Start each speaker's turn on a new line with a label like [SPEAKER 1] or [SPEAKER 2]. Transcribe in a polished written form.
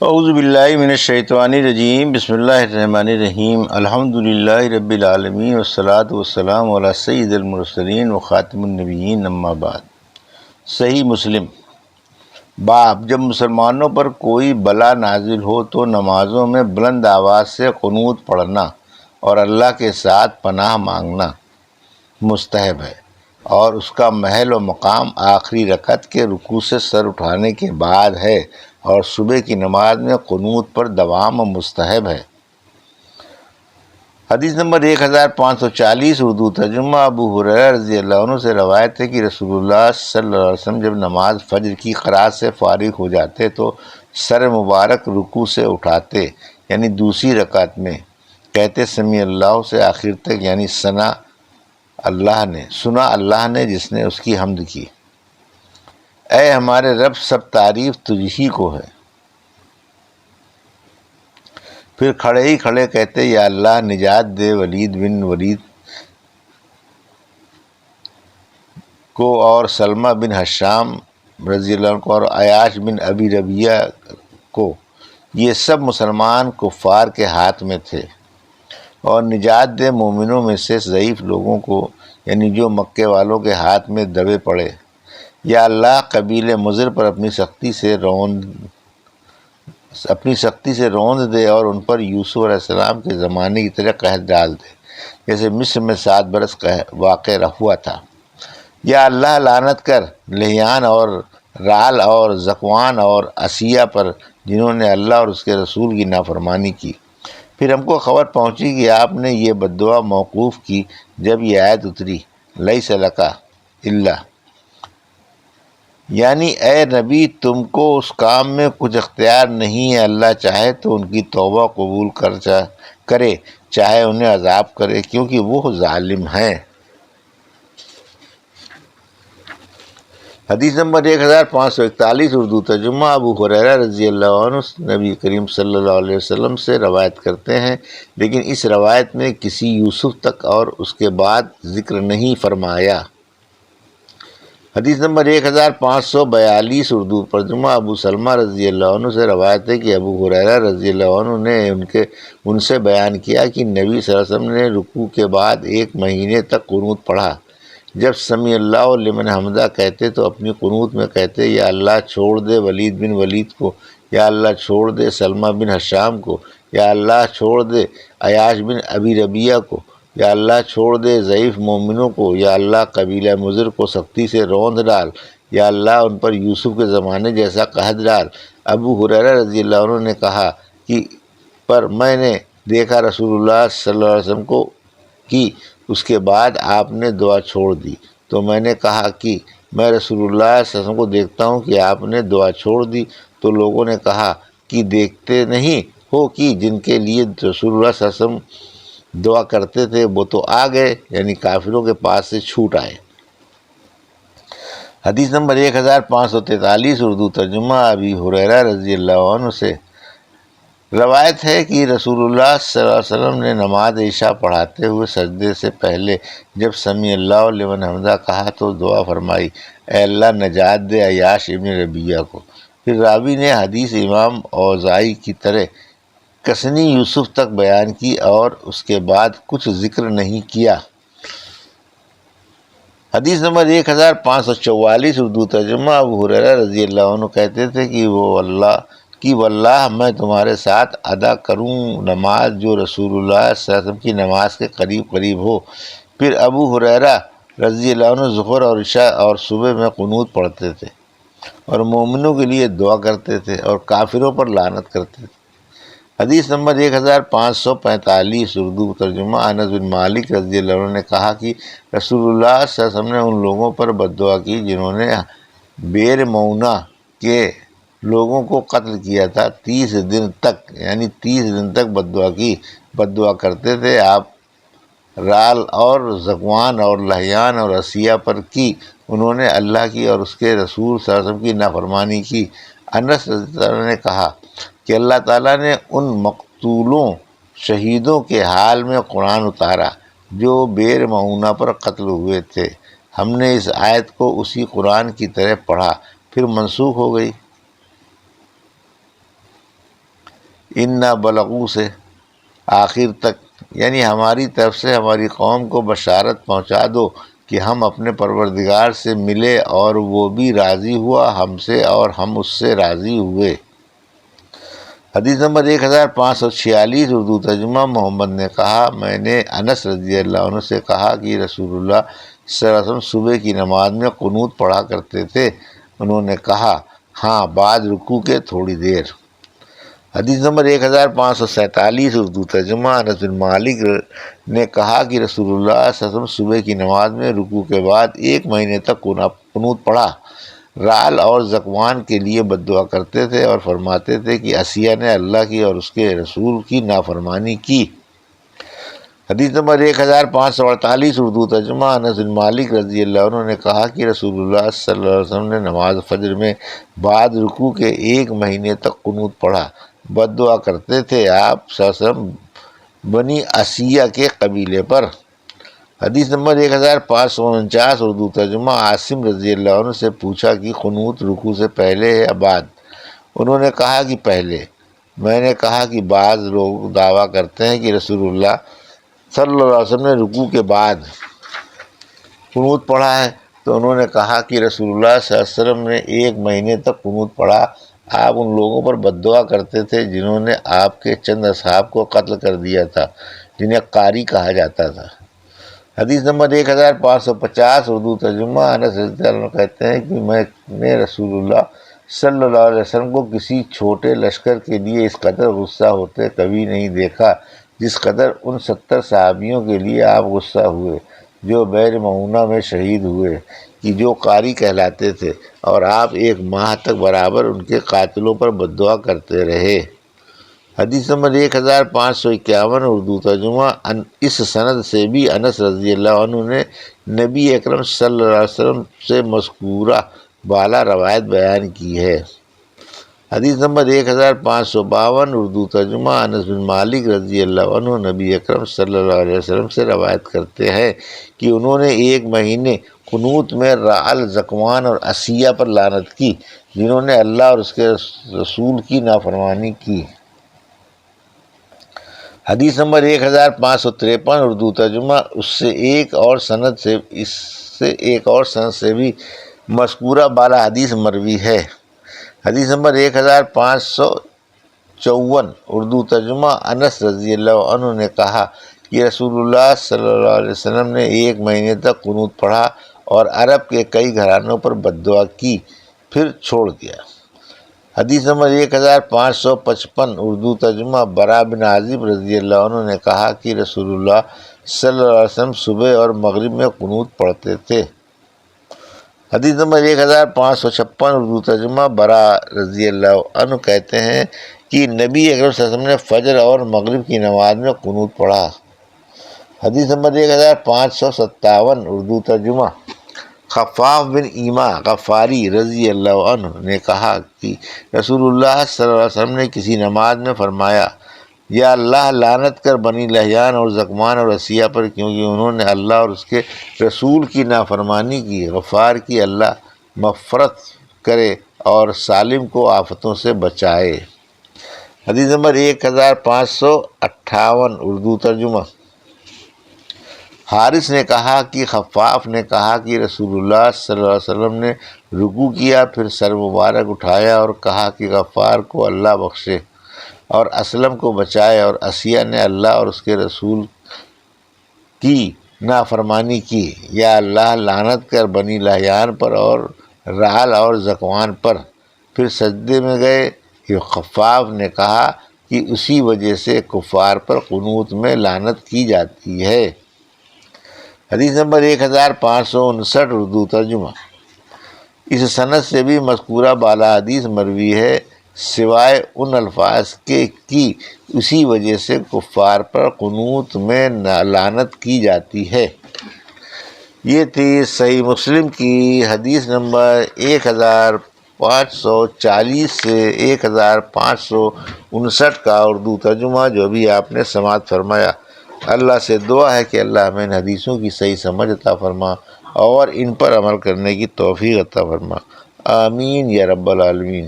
[SPEAKER 1] اعوذ باللہ من الشیطان الرجیم، بسم اللہ الرحمن الرحیم، الحمد للہ رب العالمین والصلاة والسلام علی سید المرسلین وخاتم النبیین، اما بعد۔ صحیح مسلم۔ باب، جب مسلمانوں پر کوئی بلا نازل ہو تو نمازوں میں بلند آواز سے قنوت پڑھنا اور اللہ کے ساتھ پناہ مانگنا مستحب ہے، اور اس کا محل و مقام آخری رکعت کے رکوع سے سر اٹھانے کے بعد ہے، اور صبح کی نماز میں قنوت پر دوام مستحب ہے۔ حدیث نمبر 1540، اردو ترجمہ۔ ابو ہریرہ رضی اللہ عنہ سے روایت ہے کہ رسول اللہ صلی اللہ علیہ وسلم جب نماز فجر کی قرات سے فارغ ہو جاتے تو سر مبارک رکوع سے اٹھاتے، یعنی دوسری رکعت میں، کہتے سمیع اللہ سے آخر تک، یعنی سنا اللہ نے جس نے اس کی حمد کی۔ اے ہمارے رب، سب تعریف تجھ ہی کو ہے۔ پھر کھڑے ہی کھڑے کہتے یا اللہ نجات دے ولید بن ولید کو اور سلمہ بن حشام رضی اللہ عنہ کو اور عیاش بن ابی ربیعہ کو، یہ سب مسلمان کفار کے ہاتھ میں تھے، اور نجات دے مومنوں میں سے ضعیف لوگوں کو، یعنی جو مکے والوں کے ہاتھ میں دبے پڑے۔ یا اللہ قبیلہ مضر پر اپنی سختی سے روند دے اور ان پر یوسف علیہ السلام کے زمانے کی طرح قحط ڈال دے، جیسے مصر میں 7 برس واقع ہوا تھا۔ یا اللہ لعنت کر لحیان اور رعل اور ذکوان اور عصیہ پر، جنہوں نے اللہ اور اس کے رسول کی نافرمانی کی۔ پھر ہم کو خبر پہنچی کہ آپ نے یہ بد دعا موقوف کی جب یہ آیت اتری، لیس لک الا، یعنی اے نبی تم کو اس کام میں کچھ اختیار نہیں ہے، اللہ چاہے تو ان کی توبہ قبول کرے، چاہے انہیں عذاب کرے، کیونکہ وہ ظالم ہیں۔ حدیث نمبر 1541، اردو ترجمہ۔ ابو ہریرہ رضی اللہ عنہ نبی کریم صلی اللہ علیہ وسلم سے روایت کرتے ہیں، لیکن اس روایت میں کسی یوسف تک اور اس کے بعد ذکر نہیں فرمایا۔ حدیث نمبر 1542، اردو ترجمہ۔ ابو سلمہ رضی اللہ عنہ سے روایت ہے کہ ابو ہریرہ رضی اللہ عنہ نے ان سے بیان کیا کہ نبی صلی اللہ علیہ وسلم نے رکوع کے بعد 1 مہینے تک قنوت پڑھا۔ جب سمیع اللہ لمن حمدہ کہتے تو اپنی قنوت میں کہتے یا اللہ چھوڑ دے ولید بن ولید کو، یا اللہ چھوڑ دے سلمہ بن حشام کو، یا اللہ چھوڑ دے عیاش بن ابی ربیعہ کو، یا اللہ چھوڑ دے ضعیف مومنوں کو، یا اللہ قبیلہ مضر کو سختی سے روند ڈال، یا اللہ ان پر یوسف کے زمانے جیسا قحط ڈال۔ ابو ہریرہ رضی اللہ عنہ نے کہا کہ پر میں نے دیکھا رسول اللہ صلی اللہ علیہ وسلم کو کہ اس کے بعد آپ نے دعا چھوڑ دی، تو میں نے کہا کہ میں رسول اللہ صلی اللہ علیہ وسلم کو دیکھتا ہوں کہ آپ نے دعا چھوڑ دی، تو لوگوں نے کہا کہ دیکھتے نہیں ہو کہ جن کے لیے رسول اللہ صلی اللہ علیہ وسلم دعا کرتے تھے وہ تو آ گئے، یعنی کافروں کے پاس سے چھوٹ آئے۔ حدیث نمبر 1543، اردو ترجمہ۔ ابی ہریرہ رضی اللہ عنہ سے روایت ہے کہ رسول اللہ صلی اللہ علیہ وسلم نے نماز عشاء پڑھاتے ہوئے سجدے سے پہلے جب سمیع اللہ لمن حمدہ کہا تو دعا فرمائی، اے اللہ نجات دے عیاش ابن ربیعہ کو۔ پھر راوی نے حدیث امام اوزاعی کی طرح کسنی یوسف تک بیان کی اور اس کے بعد کچھ ذکر نہیں کیا۔ حدیث نمبر 1544، اردو ترجمہ۔ ابو ہریرہ رضی اللہ عنہ کہتے تھے کہ واللہ میں تمہارے ساتھ ادا کروں نماز جو رسول اللہ صلی اللہ علیہ وسلم کی نماز کے قریب ہو۔ پھر ابو ہریرہ رضی اللہ عنہ ظہر اور عشاء اور صبح میں قنوت پڑھتے تھے اور مومنوں کے لیے دعا کرتے تھے اور کافروں پر لعنت کرتے تھے۔ حدیث نمبر 1545، اردو ترجمہ۔ انس بن مالک رضی اللہ عنہ نے کہا کہ رسول اللہ صلی اللہ علیہ وسلم نے ان لوگوں پر بد دعا کی جنہوں نے بئر معونہ کے لوگوں کو قتل کیا تھا، 30 دن تک، یعنی 30 دن تک بد دعا کرتے تھے۔ آپ رعل اور ذکوان اور لحیان اور عصیہ پر کی، انہوں نے اللہ کی اور اس کے رسول صلی اللہ علیہ وسلم کی نافرمانی کی۔ انس رضی اللہ عنہ نے کہا کہ اللہ تعالیٰ نے ان مقتولوں شہیدوں کے حال میں قرآن اتارا جو بئر معونہ پر قتل ہوئے تھے۔ ہم نے اس آیت کو اسی قرآن کی طرح پڑھا، پھر منسوخ ہو گئی۔ انا بلغو سے آخر تک، یعنی ہماری طرف سے ہماری قوم کو بشارت پہنچا دو کہ ہم اپنے پروردگار سے ملے اور وہ بھی راضی ہوا ہم سے اور ہم اس سے راضی ہوئے۔ حدیث نمبر 1546 اردو ترجمہ۔ محمد نے کہا، میں نے انس رضی اللہ عنہ سے کہا کہ رسول اللہ صلی اللہ علیہ وسلم صبح کی نماز میں قنوت پڑھا کرتے تھے۔ انہوں نے کہا، ہاں، بعد رکوع کے تھوڑی دیر۔ حدیث نمبر 1547 اردو ترجمہ۔ انس بن مالک نے کہا کہ رسول اللہ صلی اللہ علیہ وسلم صبح کی نماز میں رکوع کے بعد 1 مہینے تک قنوت پڑھا، رعل اور ذکوان کے لیے بد دعا کرتے تھے اور فرماتے تھے کہ عصیہ نے اللہ کی اور اس کے رسول کی نافرمانی کی۔ حدیث نمبر 1548 اردو ترجمہ۔ انس بن مالک رضی اللہ عنہ نے کہا کہ رسول اللہ صلی اللہ علیہ وسلم نے نماز فجر میں بعد رکوع کے 1 مہینے تک قنوت پڑھا، بد دعا کرتے تھے۔ آپ صلی اللہ علیہ وسلم بنی عصیہ کے قبیلے پر۔ حدیث نمبر 1549 اردو ترجمہ۔ عاصم رضی اللہ عنہ سے پوچھا کہ قنوت رکوع سے پہلے ہے یا بعد؟ انہوں نے کہا کہ پہلے۔ میں نے کہا کہ بعض لوگ دعویٰ کرتے ہیں کہ رسول اللہ صلی اللہ علیہ وسلم نے رکوع کے بعد قنوت پڑھا ہے، تو انہوں نے کہا کہ رسول اللہ صلی اللہ علیہ وسلم نے 1 مہینے تک قنوت پڑھا۔ آپ ان لوگوں پر بد دعا کرتے تھے جنہوں نے آپ کے چند اصحاب کو قتل کر دیا تھا، جنہیں قاری کہا جاتا تھا۔ حدیث نمبر 1550 اردو ترجمہ۔ انس رضی اللہ عنہ کہتے ہیں کہ میں نے رسول اللہ صلی اللہ علیہ وسلم کو کسی چھوٹے لشکر کے لیے اس قدر غصہ ہوتے کبھی نہیں دیکھا جس قدر ان 70 صحابیوں کے لیے آپ غصہ ہوئے جو بئر معونہ میں شہید ہوئے، کہ جو قاری کہلاتے تھے، اور آپ 1 ماہ تک برابر ان کے قاتلوں پر بد دعا کرتے رہے۔ حدیث نمبر 1551 اردو ترجمہ۔ اس سند سے بھی انس رضی اللہ عنہ نے نبی اکرم صلی اللہ علیہ وسلم سے مذکورہ بالا روایت بیان کی ہے۔ حدیث نمبر 1552 اردو ترجمہ۔ انس بن مالک رضی اللہ عنہ نبی اکرم صلی اللہ علیہ وسلم سے روایت کرتے ہیں کہ انہوں نے 1 مہینے قنوت میں رعل، ذکوان اور عصیہ پر لعنت کی، جنہوں نے اللہ اور اس کے رسول کی نافرمانی کی۔ حدیث نمبر 1553 اردو ترجمہ۔ اس سے ایک اور سند سے بھی مذکورہ بالا حدیث مروی ہے۔ حدیث نمبر 1554 اردو ترجمہ۔ انس رضی اللہ عنہ نے کہا کہ رسول اللہ صلی اللہ علیہ وسلم نے 1 مہینے تک قنوت پڑھا اور عرب کے کئی گھرانوں پر بد دعا کی، پھر چھوڑ دیا۔ حدیث نمبر 1555 اردو ترجمہ۔ برا بن عازب رضی اللہ عنہ نے کہا کہ رسول اللہ صلی اللہ علیہ وسلم صبح اور مغرب میں قنوت پڑھتے تھے۔ حدیث نمبر 1556 اردو ترجمہ۔ برا رضی اللہ عنہ کہتے ہیں کہ نبی اکرم صلی اللہ علیہ وسلم نے فجر اور مغرب کی نماز میں قنوت پڑھا۔ حدیث نمبر 1557 اردو ترجمہ۔ خفاف بن ایما غفاری رضی اللہ عنہ نے کہا کہ رسول اللہ صلی اللہ علیہ وسلم نے کسی نماز میں فرمایا، یا اللہ لعنت کر بنی لحیان اور ذکوان اور عصیہ پر، کیونکہ انہوں نے اللہ اور اس کے رسول کی نافرمانی کی۔ غفار کی اللہ مغفرت کرے اور سالم کو آفتوں سے بچائے۔ حدیث نمبر 1558 اردو ترجمہ۔ حارث نے کہا کہ خفاف نے کہا کہ رسول اللہ صلی اللہ علیہ وسلم نے رکوع کیا، پھر سر مبارک اٹھایا اور کہا کہ غفار کو اللہ بخشے اور اسلم کو بچائے، اور عصیہ نے اللہ اور اس کے رسول کی نافرمانی کی۔ یا اللہ لعنت کر بنی لحیان پر اور رعل اور ذکوان پر، پھر سجدے میں گئے۔ خفاف نے کہا کہ اسی وجہ سے کفار پر قنوت میں لعنت کی جاتی ہے۔ حدیث نمبر 1559 اردو ترجمہ۔ اس سند سے بھی مذکورہ بالا حدیث مروی ہے، سوائے ان الفاظ کے کہ اسی وجہ سے کفار پر قنوت میں لعنت کی جاتی ہے۔ یہ تھی صحیح مسلم کی حدیث نمبر 1540 سے 1559 کا اردو ترجمہ، جو بھی آپ نے سماعت فرمایا۔ اللہ سے دعا ہے کہ اللہ ہمیں ان حدیثوں کی صحیح سمجھ عطا فرما اور ان پر عمل کرنے کی توفیق عطا فرما۔ آمین یا رب العالمین۔